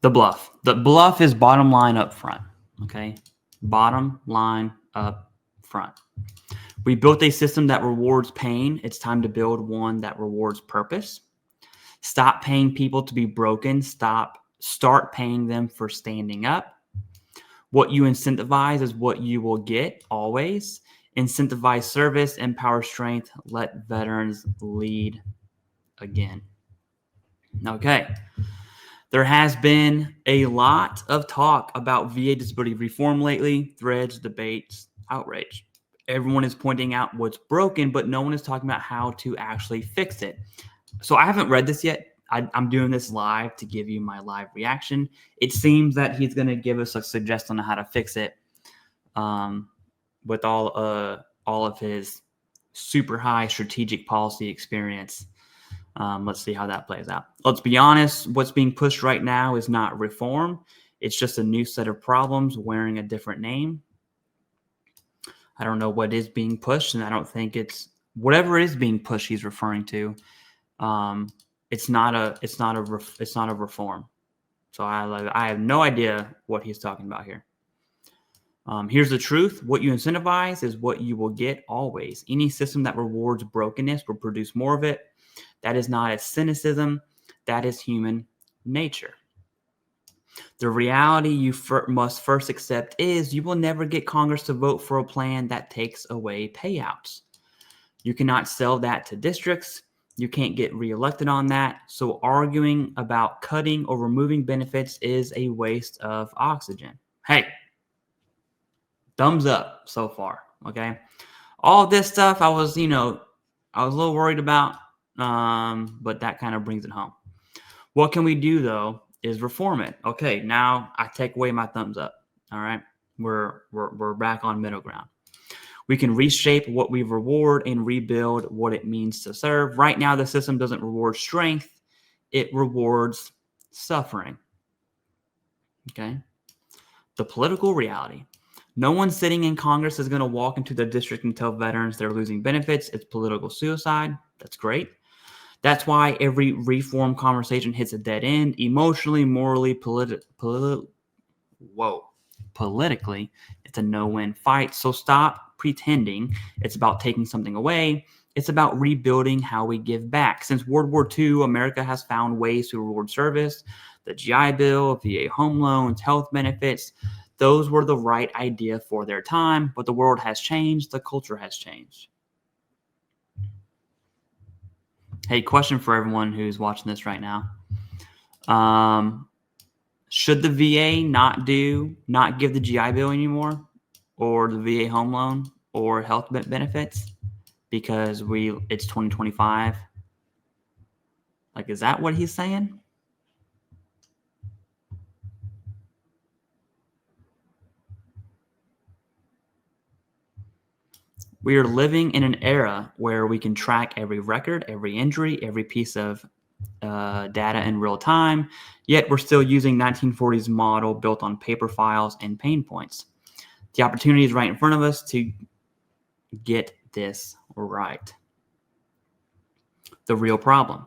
The bluff. The bluff is bottom line up front. Okay. Bottom line up front. We built a system that rewards pain. It's time to build one that rewards purpose. Stop paying people to be broken. Start paying them for standing up. What you incentivize is what you will get always. Incentivize service, empower strength, let veterans lead again. Okay. There has been a lot of talk about VA disability reform lately. Threads, debates, outrage. Everyone is pointing out what's broken, but no one is talking about how to actually fix it. So I haven't read this yet. I'm doing this live to give you my live reaction. It seems that he's going to give us a suggestion on how to fix it with all of his super high strategic policy experience. Let's see how that plays out. Let's be honest. What's being pushed right now is not reform. It's just a new set of problems wearing a different name. I don't know what is being pushed, and I don't think it's whatever is being pushed he's referring to. It's not a reform. So I have no idea what he's talking about here. Here's the truth. What you incentivize is what you will get always. Any system that rewards brokenness will produce more of it. That is not a cynicism. That is human nature. The reality you must first accept is you will never get Congress to vote for a plan that takes away payouts. You cannot sell that to districts. You can't get reelected on that. So arguing about cutting or removing benefits is a waste of oxygen. Hey, thumbs up so far. Okay. All this stuff I was a little worried about, but that kind of brings it home. What can we do though is reform it. Okay. Now I take away my thumbs up. All right. We're back on middle ground. We can reshape what we reward and rebuild what it means to serve. Right now, the system doesn't reward strength. It rewards suffering. Okay. The political reality. No one sitting in Congress is going to walk into the district and tell veterans they're losing benefits. It's political suicide. That's great. That's why every reform conversation hits a dead end. Emotionally, morally, politically, it's a no-win fight. So stop pretending it's about taking something away. It's about rebuilding how we give back. Since World War II, America has found ways to reward service. The GI Bill, VA home loans, health benefits, those were the right idea for their time, but the world has changed. The culture has changed. Hey, question for everyone who's watching this right now. Should the VA not give the GI Bill anymore, or the VA home loan, or health benefits because it's 2025? Like, is that what he's saying? We are living in an era where we can track every record, every injury, every piece of data in real time, yet we're still using 1940s model built on paper files and pain points. The opportunity is right in front of us to get this right. The real problem.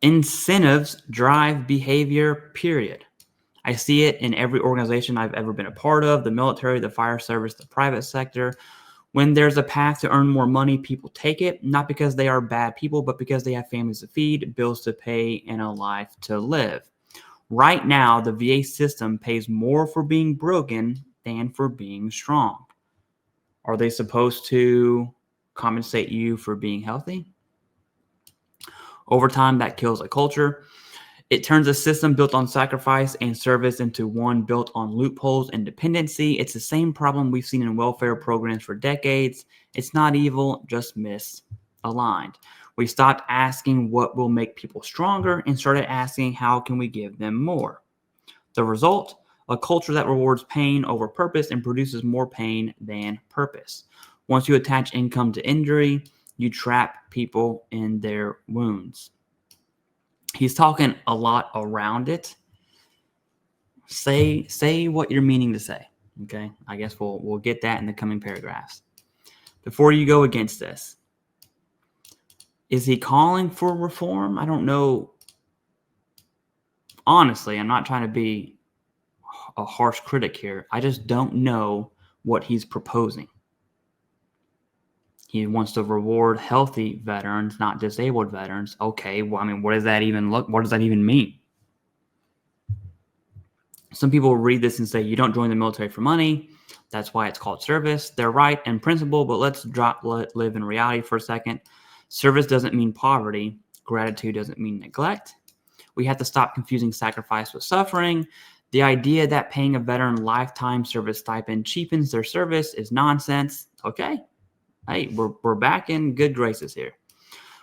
Incentives drive behavior, period. I see it in every organization I've ever been a part of, the military, the fire service, the private sector. When there's a path to earn more money, people take it, not because they are bad people, but because they have families to feed, bills to pay, and a life to live. Right now, the VA system pays more for being broken than for being strong. Are they supposed to compensate you for being healthy? Over time, that kills a culture. It turns a system built on sacrifice and service into one built on loopholes and dependency. It's the same problem we've seen in welfare programs for decades. It's not evil, just misaligned. We stopped asking what will make people stronger and started asking how can we give them more. The result? A culture that rewards pain over purpose and produces more pain than purpose. Once you attach income to injury, you trap people in their wounds. He's talking a lot around it. Say what you're meaning to say. Okay, I guess we'll get that in the coming paragraphs. Before you go against this, is he calling for reform? I don't know honestly, I'm not trying to be a harsh critic here. I just don't know what he's proposing. He wants to reward healthy veterans, not disabled veterans. Okay, well, I mean, what does that even mean? Some people read this and say, you don't join the military for money. That's why it's called service. They're right in principle, but let's live in reality for a second. Service doesn't mean poverty. Gratitude doesn't mean neglect. We have to stop confusing sacrifice with suffering. The idea that paying a veteran lifetime service stipend cheapens their service is nonsense. Okay, hey, we're back in good graces here.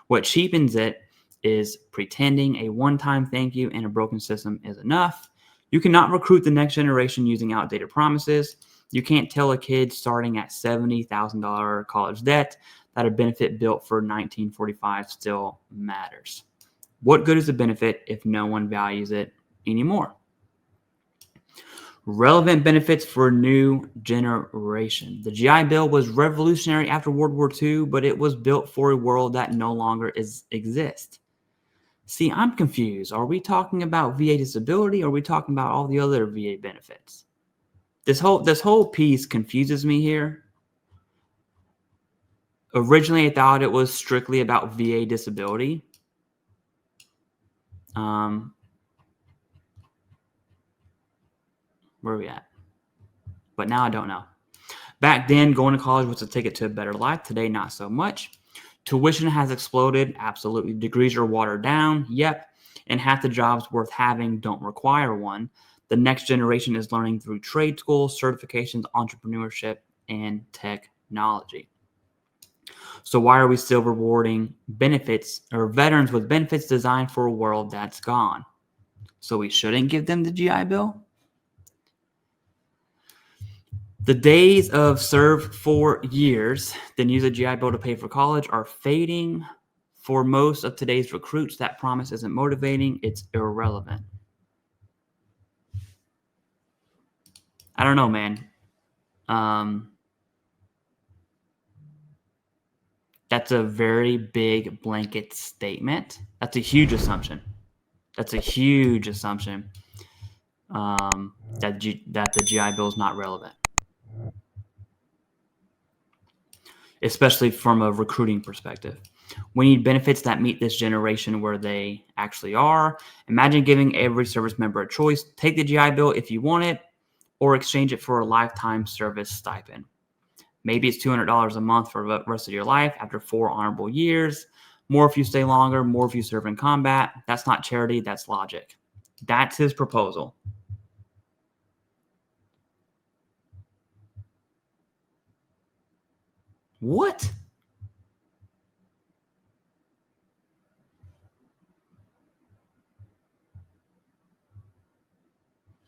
What cheapens it is pretending a one-time thank you in a broken system is enough. You cannot recruit the next generation using outdated promises. You can't tell a kid starting at $70,000 college debt that a benefit built for 1945 still matters. What good is a benefit if no one values it anymore? Relevant benefits for a new generation. The GI Bill was revolutionary after World War II, but it was built for a world that no longer exists. See, I'm confused. Are we talking about VA disability or are we talking about all the other VA benefits? This whole piece confuses me here. Originally, I thought it was strictly about VA disability. Where are we at? But now I don't know. Back then, going to college was a ticket to a better life. Today, not so much. Tuition has exploded. Absolutely. Degrees are watered down. Yep. And half the jobs worth having don't require one. The next generation is learning through trade schools, certifications, entrepreneurship, and technology. So why are we still rewarding benefits or veterans with benefits designed for a world that's gone? So we shouldn't give them the GI Bill? The days of serve 4 years, then use a GI Bill to pay for college are fading. For most of today's recruits, that promise isn't motivating. It's irrelevant. I don't know, man. That's a very big blanket statement. That's a huge assumption. That the GI Bill is not relevant, especially from a recruiting perspective. We need benefits that meet this generation where they actually are. Imagine giving every service member a choice. Take the GI Bill if you want it, or exchange it for a lifetime service stipend. Maybe it's $200 a month for the rest of your life after 4 honorable years. More if you stay longer, more if you serve in combat. That's not charity, that's logic. That's his proposal. What?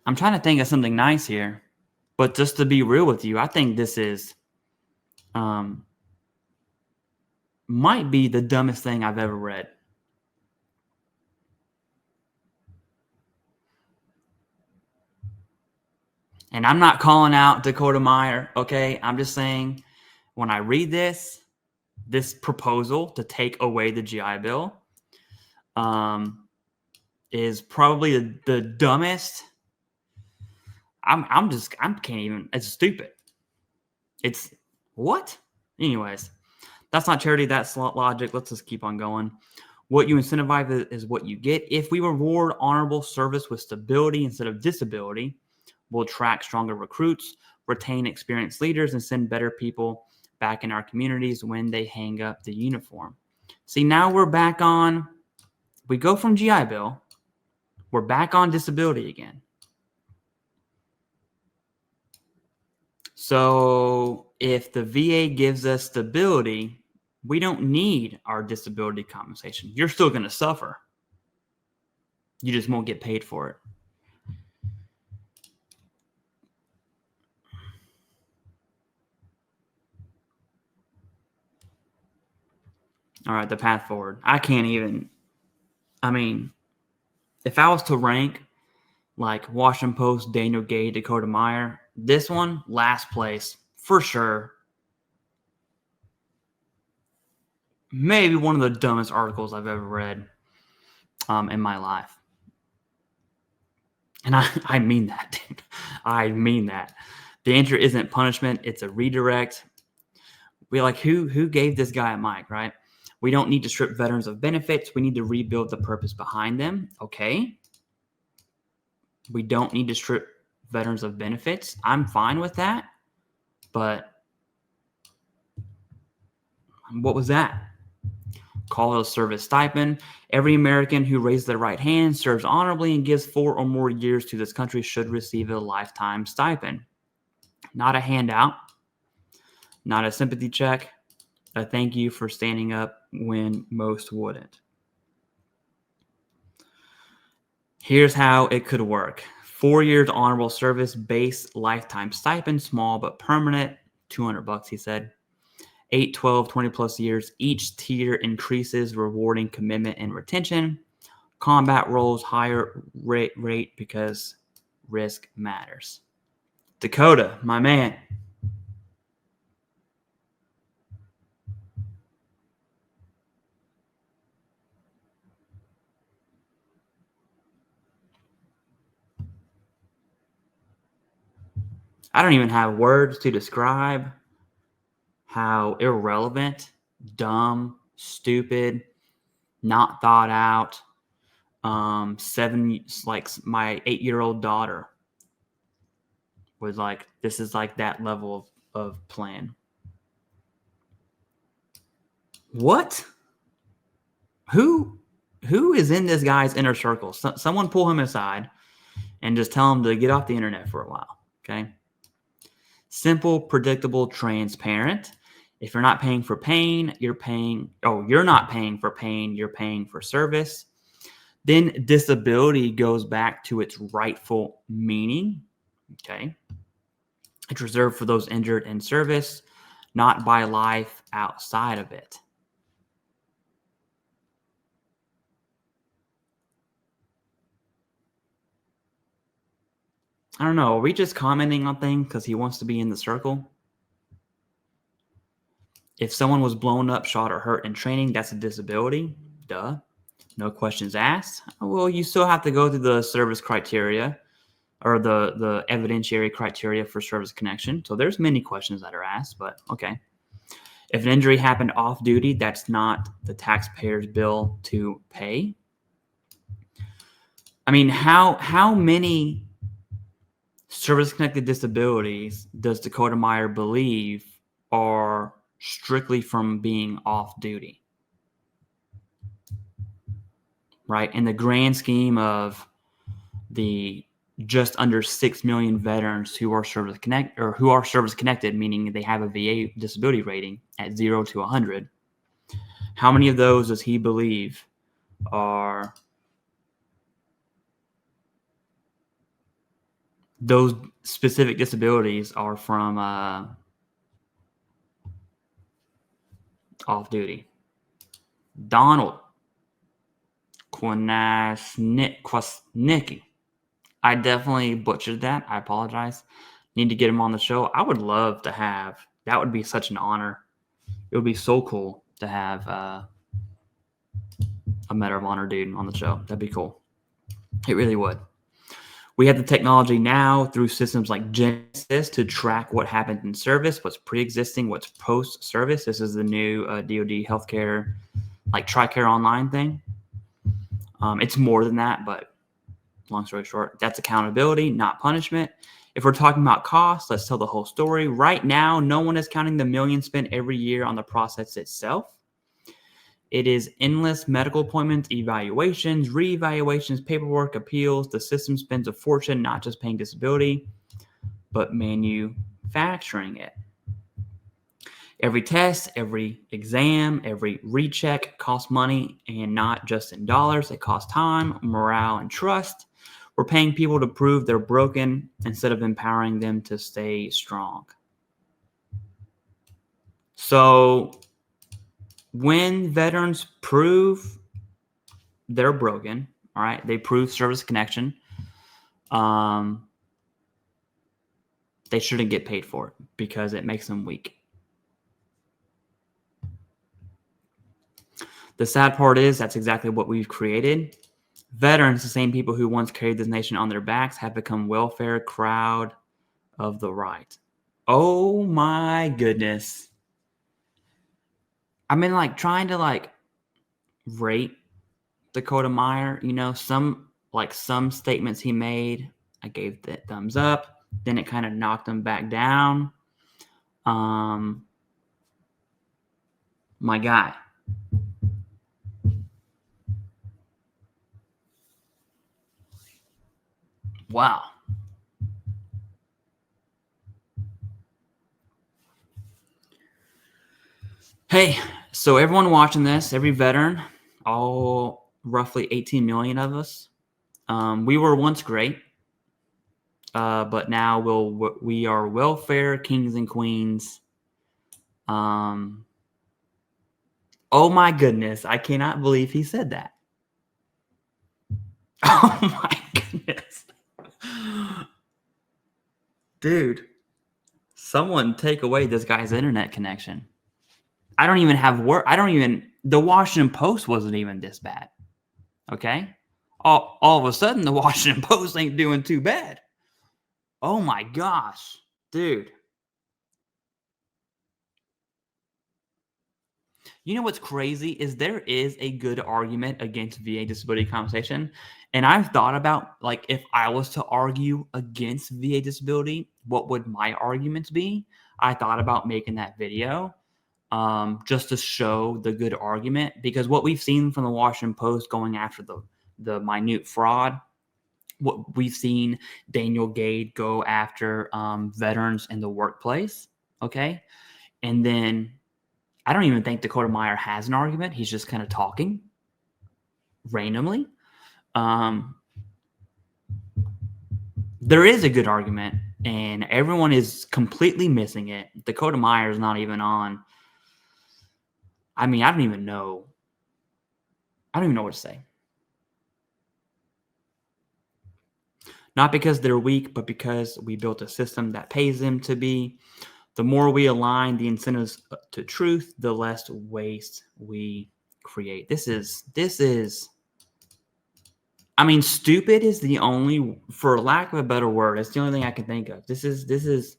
I'm trying to think of something nice here. But just to be real with you, I think this is might be the dumbest thing I've ever read. And I'm not calling out Dakota Meyer, okay? I'm just saying when I read this proposal to take away the GI Bill is probably the dumbest. I can't even, it's stupid. It's what? Anyways, that's not charity, that's logic. Let's just keep on going. What you incentivize is what you get. If we reward honorable service with stability instead of disability, we'll attract stronger recruits, retain experienced leaders, and send better people back in our communities when they hang up the uniform. See, now we're back on, we go from GI Bill, we're back on disability again. So if the VA gives us stability, we don't need our disability compensation. You're still going to suffer. You just won't get paid for it. All right, the path forward. I mean, if I was to rank like Washington Post, Daniel Gay, Dakota Meyer, this one, last place, for sure. Maybe one of the dumbest articles I've ever read in my life. And I mean that, dude. I mean that. The answer isn't punishment. It's a redirect. We like, who gave this guy a mic, right? We don't need to strip veterans of benefits. We need to rebuild the purpose behind them. Okay. We don't need to strip veterans of benefits. I'm fine with that. But what was that? Call it a service stipend. Every American who raises their right hand, serves honorably, and gives 4 or more years to this country should receive a lifetime stipend. Not a handout, not a sympathy check, a thank you for standing up when most wouldn't. Here's how it could work. 4 years honorable service, base lifetime stipend, small but permanent, $200, he said. 8, 12, 20 plus years. Each tier increases, rewarding commitment and retention. Combat roles, higher rate because risk matters. Dakota, my man. I don't even have words to describe how irrelevant, dumb, stupid, not thought out, like my 8-year-old daughter was like, this is like that level of plan. What? Who is in this guy's inner circle? Someone pull him aside and just tell him to get off the internet for a while. Okay. Simple, predictable, transparent. If you're not paying for pain, you're not paying for pain, you're paying for service. Then disability goes back to its rightful meaning. Okay. It's reserved for those injured in service, not by life outside of it. I don't know. Are we just commenting on things because he wants to be in the circle? If someone was blown up, shot, or hurt in training, that's a disability. Duh. No questions asked. Well, you still have to go through the service criteria or the evidentiary criteria for service connection. So there's many questions that are asked, but okay. If an injury happened off duty, that's not the taxpayer's bill to pay. I mean, how many service-connected disabilities does Dakota Meyer believe are strictly from being off duty? Right? In the grand scheme of the just under 6 million veterans who are service connected, meaning they have a VA disability rating at 0 to 100, how many of those does he believe are those specific disabilities are from off duty? Donald Kwasnicki. I definitely butchered that. I apologize. Need to get him on the show. I would love to have. That would be such an honor. It would be so cool to have a Medal of Honor dude on the show. That'd be cool. It really would. We have the technology now through systems like Genesis to track what happened in service, what's pre-existing, what's post-service. This is the new DoD healthcare, like TRICARE Online thing. It's more than that, but long story short, that's accountability, not punishment. If we're talking about costs, let's tell the whole story. Right now, no one is counting the millions spent every year on the process itself. It is endless medical appointments, evaluations, reevaluations, paperwork, appeals. The system spends a fortune not just paying disability, but manufacturing it. Every test, every exam, every recheck costs money, and not just in dollars. It costs time, morale, and trust. We're paying people to prove they're broken instead of empowering them to stay strong. So when veterans prove they're broken, all right, they prove service connection, they shouldn't get paid for it because it makes them weak. The sad part is that's exactly what we've created. Veterans, the same people who once carried this nation on their backs, have become welfare crowd of the right. Oh my goodness. I've been like trying to like rate Dakota Meyer, you know, some statements he made, I gave the thumbs up. Then it kind of knocked him back down. My guy. Wow. Hey, so everyone watching this, every veteran, all roughly 18 million of us, we were once great, but now we are welfare kings and queens. Oh my goodness, I cannot believe he said that. Oh my goodness. Dude, someone take away this guy's internet connection. I don't even have work. The Washington Post wasn't even this bad. Okay? All of a sudden, the Washington Post ain't doing too bad. Oh my gosh, dude. You know what's crazy is there is a good argument against VA disability compensation. And I've thought about, like, if I was to argue against VA disability, what would my arguments be? I thought about making that video just to show the good argument, because what we've seen from the Washington Post going after the minute fraud, what we've seen Daniel Gade go after veterans in the workplace, okay? And then I don't even think Dakota Meyer has an argument. He's just kind of talking randomly. There is a good argument, and everyone is completely missing it. Dakota Meyer is not even on. I mean, I don't even know what to say. Not because they're weak, but because we built a system that pays them to be. The more we align the incentives to truth, the less waste we create. This is, I mean, stupid is the only, for lack of a better word, it's the only thing I can think of. This is,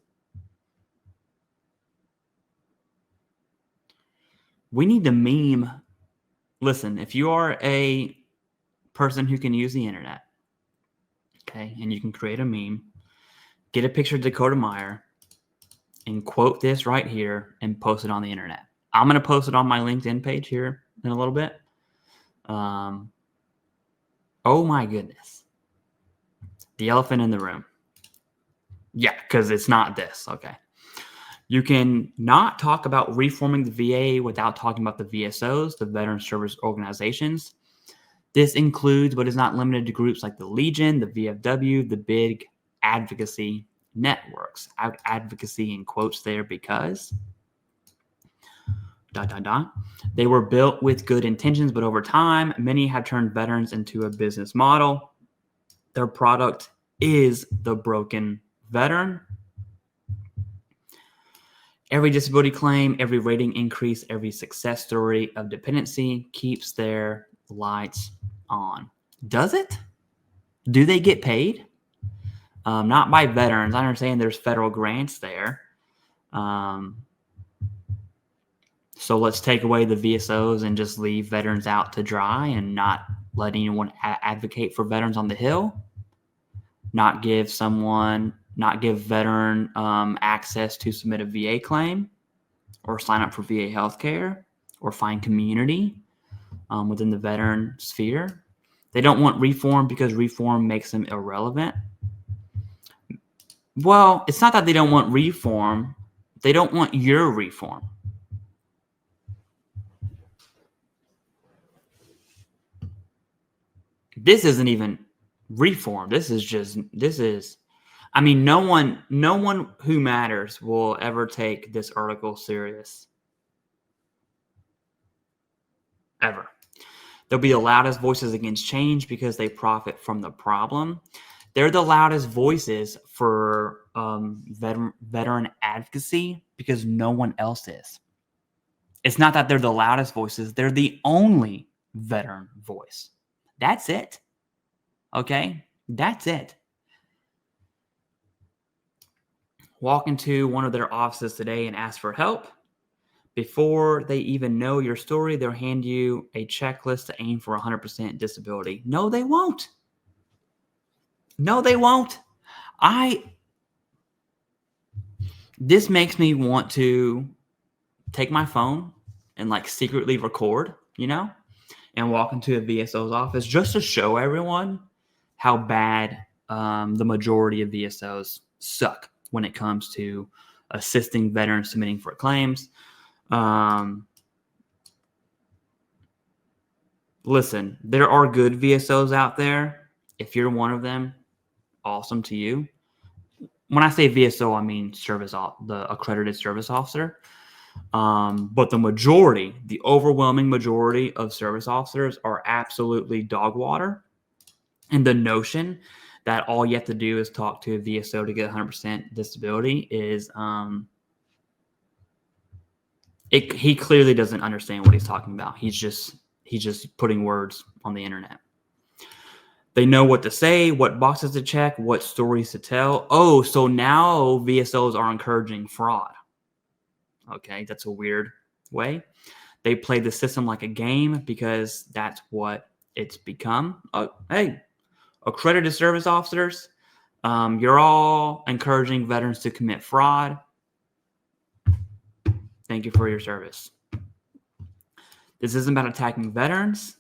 we need to meme. Listen, if you are a person who can use the internet, okay, and you can create a meme, get a picture of Dakota Meyer and quote this right here and post it on the internet. I'm going to post it on my LinkedIn page here in a little bit. Oh my goodness. The elephant in the room. Yeah, because it's not this. Okay. You can not talk about reforming the VA without talking about the VSOs, the Veteran Service Organizations. This includes, but is not limited to, groups like the Legion, the VFW, the big advocacy networks. Advocacy in quotes there because ... They were built with good intentions, but over time, many have turned veterans into a business model. Their product is the broken veteran. Every disability claim, every rating increase, every success story of dependency keeps their lights on. Does it? Do they get paid? Not by veterans. I understand there's federal grants there. So let's take away the VSOs and just leave veterans out to dry and not let anyone advocate for veterans on the Hill. Not give veteran access to submit a VA claim or sign up for VA healthcare or find community within the veteran sphere. They don't want reform because reform makes them irrelevant. Well, it's not that they don't want reform. They don't want your reform. This isn't even reform. This is, I mean, no one who matters will ever take this article serious. Ever. They'll be the loudest voices against change because they profit from the problem. They're the loudest voices for veteran advocacy because no one else is. It's not that they're the loudest voices. They're the only veteran voice. That's it. Okay? That's it. Walk into one of their offices today and ask for help. Before they even know your story, they'll hand you a checklist to aim for 100% disability. No, they won't. No, they won't. This makes me want to take my phone and like secretly record, and walk into a VSO's office just to show everyone how bad the majority of VSOs suck when it comes to assisting veterans submitting for claims. Listen, there are good VSOs out there. If you're one of them, awesome to you. When I say VSO, I mean the accredited service officer. But the overwhelming majority of service officers are absolutely dog water. And the notion that all you have to do is talk to a VSO to get 100% disability is, he clearly doesn't understand what he's talking about. He's just putting words on the internet. They know what to say, what boxes to check, what stories to tell. Oh, so now VSOs are encouraging fraud. Okay, that's a weird way. They play the system like a game because that's what it's become. Hey, accredited service officers, you're all encouraging veterans to commit fraud. Thank you for your service. This isn't about attacking veterans.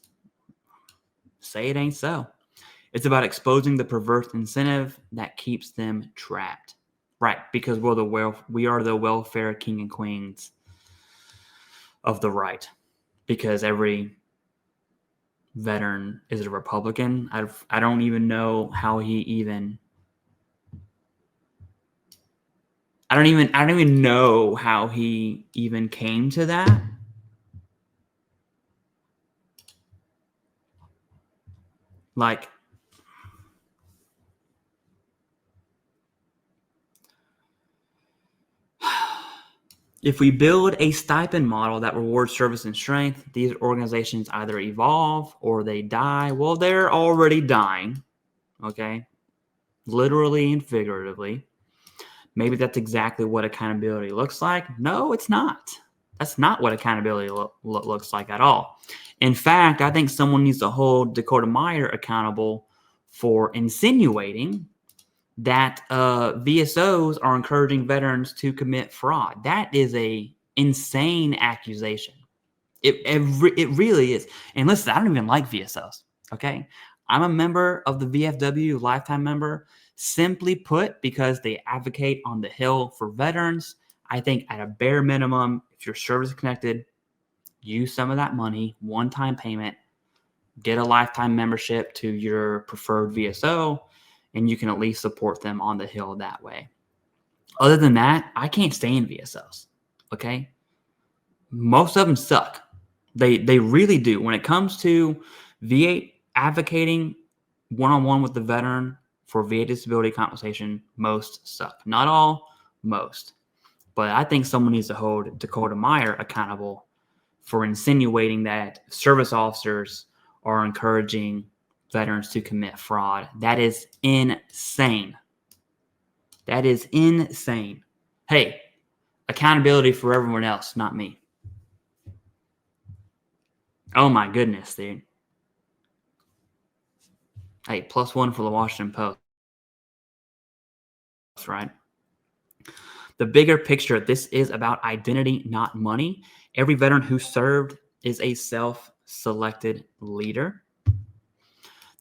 Say it ain't so. It's about exposing the perverse incentive that keeps them trapped. Right, because we are the welfare king and queens of the right. Because every veteran is a Republican. I don't even know how he even. I don't even know how he even came to that. Like, if we build a stipend model that rewards service and strength, these organizations either evolve or they die. Well, they're already dying, okay? Literally and figuratively. Maybe that's exactly what accountability looks like. No, it's not. That's not what accountability looks like at all. In fact, I think someone needs to hold Dakota Meyer accountable for insinuating that VSOs are encouraging veterans to commit fraud. That is a insane accusation. It really is. And listen, I don't even like VSOs, okay? I'm a member of the VFW, lifetime member, simply put, because they advocate on the Hill for veterans. I think at a bare minimum, if you're service connected, use some of that money, one-time payment, get a lifetime membership to your preferred VSO, and you can at least support them on the Hill that way. Other than that, I can't stand VSOs, okay? Most of them suck. They really do. When it comes to VA advocating one-on-one with the veteran for VA disability compensation, most suck. Not all, most. But I think someone needs to hold Dakota Meyer accountable for insinuating that service officers are encouraging veterans to commit fraud. That is insane. That is insane. Hey, accountability for everyone else, not me. Oh my goodness, dude. Hey, +1 for the Washington Post, right? The bigger picture, this is about identity, not money. Every veteran who served is a self-selected leader.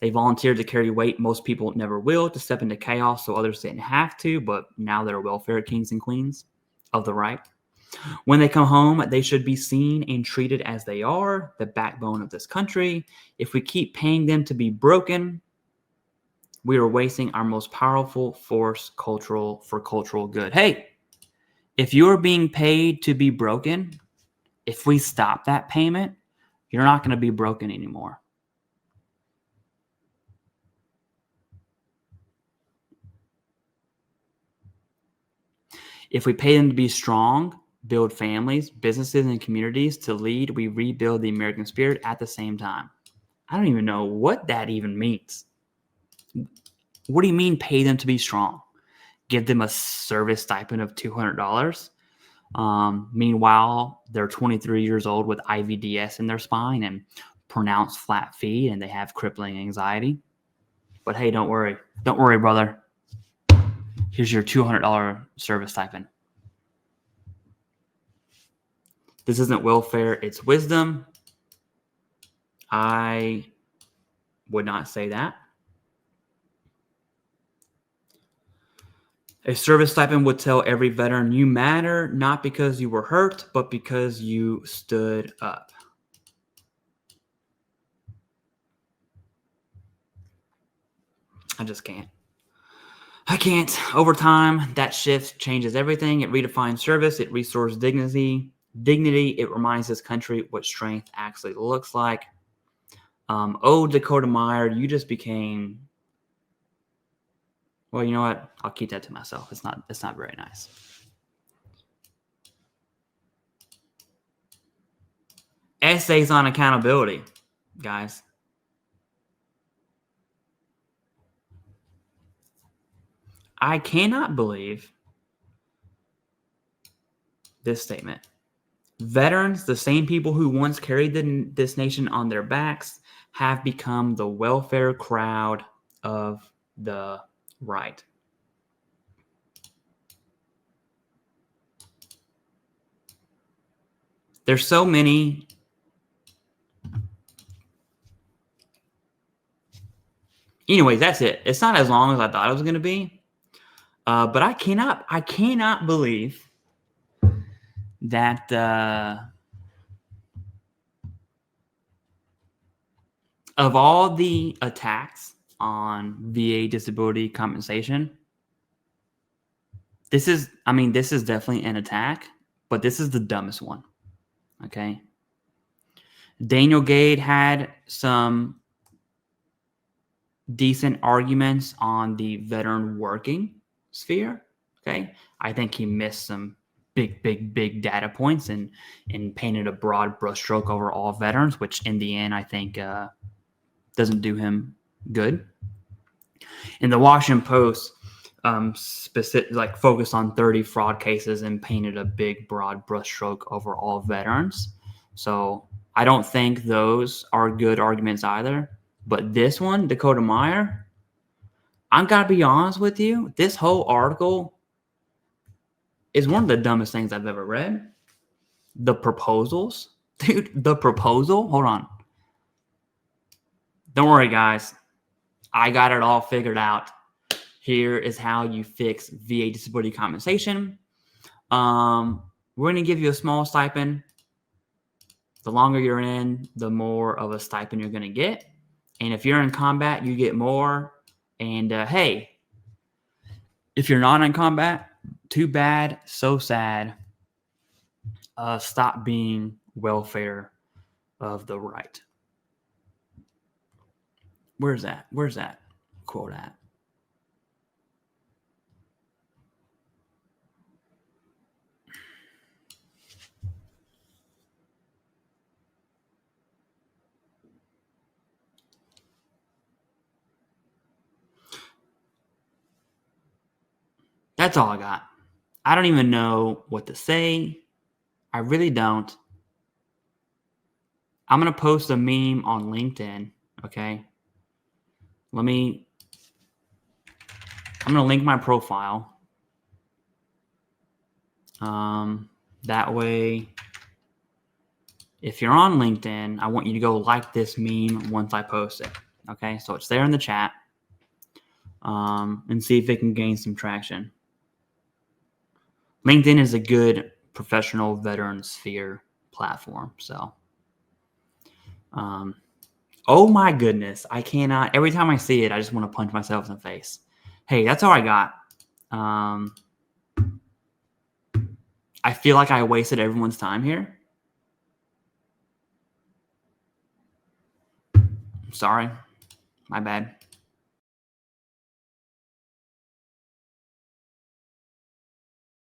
They volunteered to carry weight most people never will, to step into chaos so others didn't have to, but now they're welfare kings and queens of the right. When they come home, they should be seen and treated as they are, the backbone of this country. If we keep paying them to be broken, we are wasting our most powerful force for cultural good. Hey, if you're being paid to be broken, if we stop that payment, you're not going to be broken anymore. If we pay them to be strong, build families, businesses, and communities to lead, we rebuild the American spirit at the same time. I don't even know what that even means. What do you mean pay them to be strong? Give them a service stipend of $200. Meanwhile, they're 23 years old with IVDS in their spine and pronounced flat feet, and they have crippling anxiety. But hey, don't worry. Don't worry, brother. Here's your $200 service stipend. This isn't welfare, it's wisdom. I would not say that. A service stipend would tell every veteran you matter, not because you were hurt, but because you stood up. I just can't. I can't. Over time, that shift changes everything. It redefines service. It restores dignity. It reminds this country what strength actually looks like. Oh, Dakota Meyer, you just became... Well, you know what? I'll keep that to myself. It's not very nice. Essays on accountability, guys. I cannot believe this statement. Veterans, the same people who once carried this nation on their backs, have become the welfare crowd of the right. There's so many. Anyways, that's it. It's not as long as I thought it was going to be. But I cannot believe that of all the attacks on VA disability compensation, this is definitely an attack, but this is the dumbest one. Okay. Daniel Gade had some decent arguments on the veteran working sphere. Okay. I think he missed some big data points and painted a broad brushstroke over all veterans, which in the end, I think doesn't do him good. In the Washington Post, focused on 30 fraud cases and painted a big broad brushstroke over all veterans. So I don't think those are good arguments either. But this one, Dakota Meyer, I gotta be honest with you, this whole article is one of the dumbest things I've ever read. The proposals, dude, the proposal. Hold on. Don't worry, guys. I got it all figured out. Here is how you fix VA disability compensation. We're going to give you a small stipend. The longer you're in, the more of a stipend you're going to get. And if you're in combat, you get more. And hey, if you're not in combat, too bad, so sad. Stop being welfare of the right. Where's that? Where's that quote at? That's all I got. I don't even know what to say. I really don't. I'm going to post a meme on LinkedIn, okay? I'm going to link my profile. That way, if you're on LinkedIn, I want you to go like this meme once I post it, okay? So it's there in the chat, and see if it can gain some traction. LinkedIn is a good professional veteran sphere platform. So, oh my goodness, I cannot. Every time I see it, I just want to punch myself in the face. Hey, that's all I got. I feel like I wasted everyone's time here. Sorry, my bad.